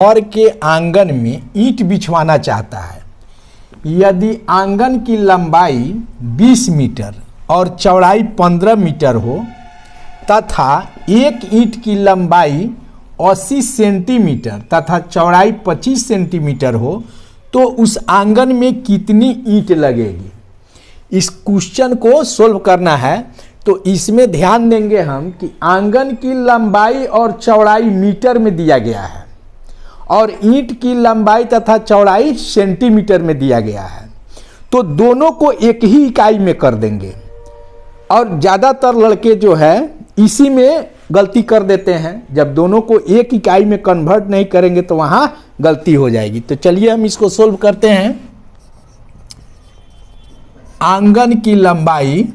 घर के आंगन में ईंट बिछवाना चाहता है। यदि आंगन की लंबाई 20 मीटर और चौड़ाई 15 मीटर हो तथा एक ईंट की लंबाई 80 सेंटीमीटर तथा चौड़ाई 25 सेंटीमीटर हो तो उस आंगन में कितनी ईंट लगेगी। इस क्वेश्चन को सोल्व करना है तो इसमें ध्यान देंगे हम कि आंगन की लंबाई और चौड़ाई मीटर में दिया गया है और ईंट की लंबाई तथा चौड़ाई सेंटीमीटर में दिया गया है, तो दोनों को एक ही इकाई में कर देंगे। और ज़्यादातर लड़के जो है इसी में गलती कर देते हैं, जब दोनों को एक इकाई में कन्वर्ट नहीं करेंगे तो वहाँ गलती हो जाएगी। तो चलिए हम इसको सोल्व करते हैं। आंगन की लंबाई,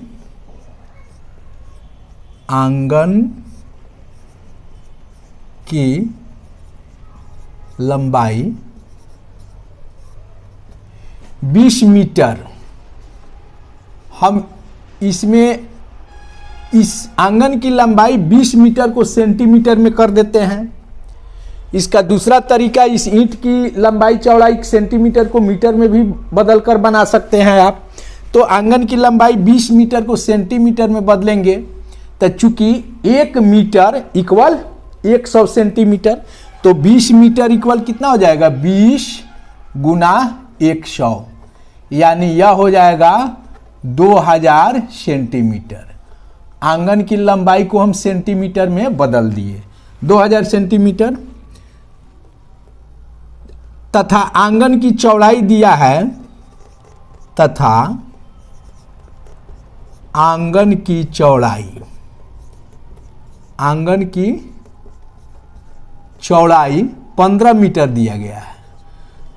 आंगन की लंबाई 20 मीटर। हम इसमें इस आंगन की लंबाई 20 मीटर को सेंटीमीटर में कर देते हैं। इसका दूसरा तरीका, इस ईंट की लंबाई चौड़ाई सेंटीमीटर को मीटर में भी बदलकर बना सकते हैं आप। तो आंगन की लंबाई 20 मीटर को सेंटीमीटर में बदलेंगे तो चूंकि 1 मीटर इक्वल 100 सेंटीमीटर, तो 20 मीटर इक्वल कितना हो जाएगा 20 गुना 100, यानी यह हो जाएगा 2000 सेंटीमीटर। आंगन की लंबाई को हम सेंटीमीटर में बदल दिए 2000 सेंटीमीटर, तथा आंगन की चौड़ाई दिया है, तथा आंगन की चौड़ाई, आंगन की चौड़ाई 15 मीटर दिया गया है,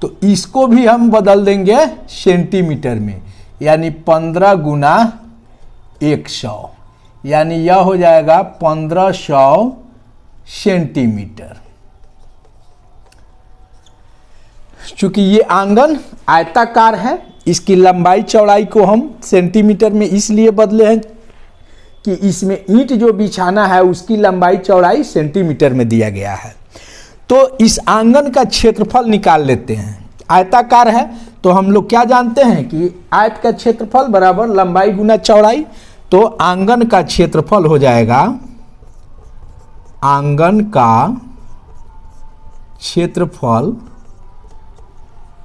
तो इसको भी हम बदल देंगे सेंटीमीटर में, यानी 15 गुना 100, यानी यह हो जाएगा 1500 सेंटीमीटर। चूंकि ये आंगन आयताकार है, इसकी लंबाई चौड़ाई को हम सेंटीमीटर में इसलिए बदले हैं कि इसमें ईंट जो बिछाना है उसकी लंबाई चौड़ाई सेंटीमीटर में दिया गया है। तो इस आंगन का क्षेत्रफल निकाल लेते हैं। आयताकार है तो हम लोग क्या जानते हैं कि आयत का क्षेत्रफल बराबर लंबाई गुना चौड़ाई, तो आंगन का क्षेत्रफल हो जाएगा, आंगन का क्षेत्रफल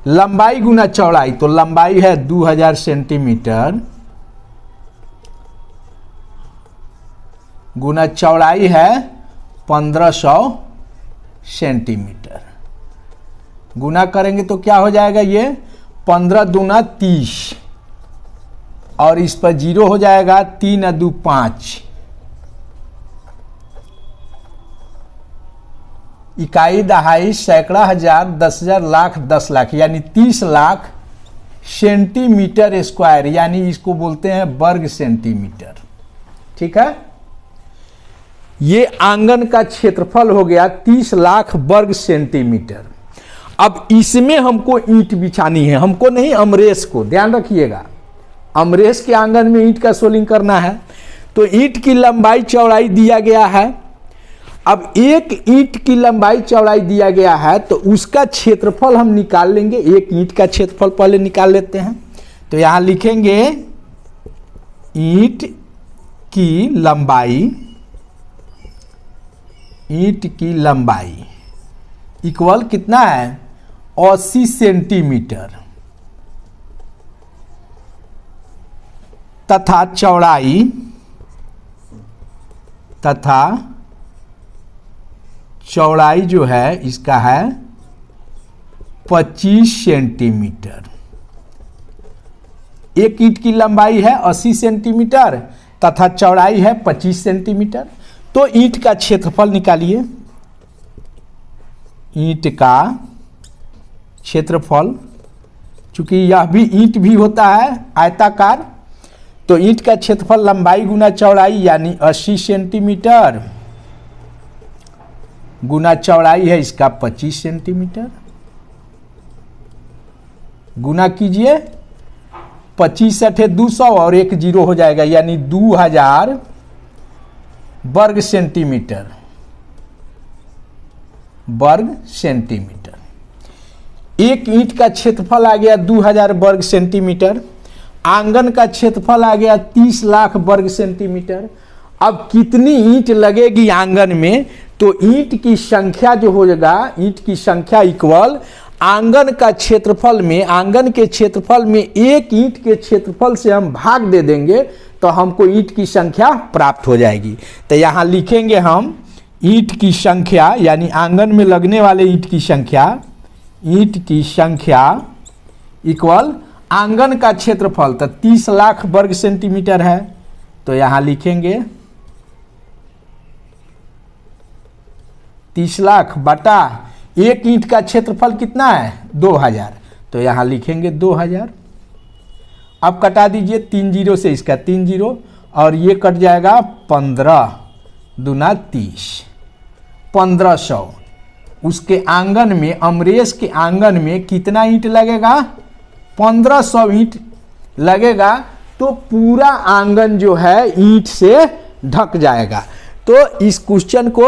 लंबाई गुना चौड़ाई, तो लंबाई है 2000 सेंटीमीटर गुना चौड़ाई है 1500 सेंटीमीटर। गुना करेंगे तो क्या हो जाएगा, ये 15 दूना 30 और इस पर 0 हो जाएगा, 3 2 5, इकाई दहाई सैकड़ा हजार 10,000 लाख 10 लाख, यानी 30 लाख सेंटीमीटर स्क्वायर, यानी इसको बोलते हैं वर्ग सेंटीमीटर। ठीक है, ये आंगन का क्षेत्रफल हो गया 30 लाख वर्ग सेंटीमीटर। अब इसमें हमको ईंट बिछानी है, हमको नहीं अमरेश को, ध्यान रखिएगा, अमरेश के आंगन में ईंट का सोलिंग करना है। तो ईंट की लंबाई चौड़ाई दिया गया है। अब एक ईंट की लंबाई चौड़ाई दिया गया है तो उसका क्षेत्रफल हम निकाल लेंगे। एक ईंट का क्षेत्रफल पहले निकाल लेते हैं। तो यहां लिखेंगे ईंट की लंबाई, ईंट की लंबाई इक्वल कितना है 80 सेंटीमीटर तथा चौड़ाई, तथा चौड़ाई जो है इसका है 25 सेंटीमीटर। एक ईंट की लंबाई है 80 सेंटीमीटर तथा चौड़ाई है 25 सेंटीमीटर। तो ईंट का क्षेत्रफल निकालिए। ईंट का क्षेत्रफल, चूंकि यह भी ईंट भी होता है आयताकार, तो ईंट का क्षेत्रफल लंबाई गुना चौड़ाई यानी 80 सेंटीमीटर गुना चौड़ाई है इसका 25 सेंटीमीटर। गुना कीजिए, 25 × 200 और 1 0 हो जाएगा, यानी 2000 वर्ग सेंटीमीटर वर्ग सेंटीमीटर। एक ईंट का क्षेत्रफल आ गया 2000 वर्ग सेंटीमीटर। आंगन का क्षेत्रफल आ गया 30 लाख वर्ग सेंटीमीटर। अब कितनी ईंट लगेगी आंगन में, तो ईंट की संख्या जो हो जाएगा, ईंट की संख्या इक्वल आंगन का क्षेत्रफल में, आंगन के क्षेत्रफल में एक ईंट के क्षेत्रफल से हम भाग दे देंगे तो हमको ईंट की संख्या प्राप्त हो जाएगी। तो यहाँ लिखेंगे हम ईंट की संख्या, यानी आंगन में लगने वाले ईंट की संख्या इक्वल आंगन का क्षेत्रफल। तो 30 लाख वर्ग सेंटीमीटर है, तो यहाँ लिखेंगे 30 लाख बटा एक ईंट का क्षेत्रफल कितना है 2000, तो यहाँ लिखेंगे 2000। अब कटा दीजिए 3 जीरो से इसका 3 जीरो और ये कट जाएगा 15 दूना 30, 1500। उसके आंगन में, अमरेश के आंगन में कितना ईंट लगेगा, 1500 ईंट लगेगा। तो पूरा आंगन जो है ईंट से ढक जाएगा। तो इस क्वेश्चन को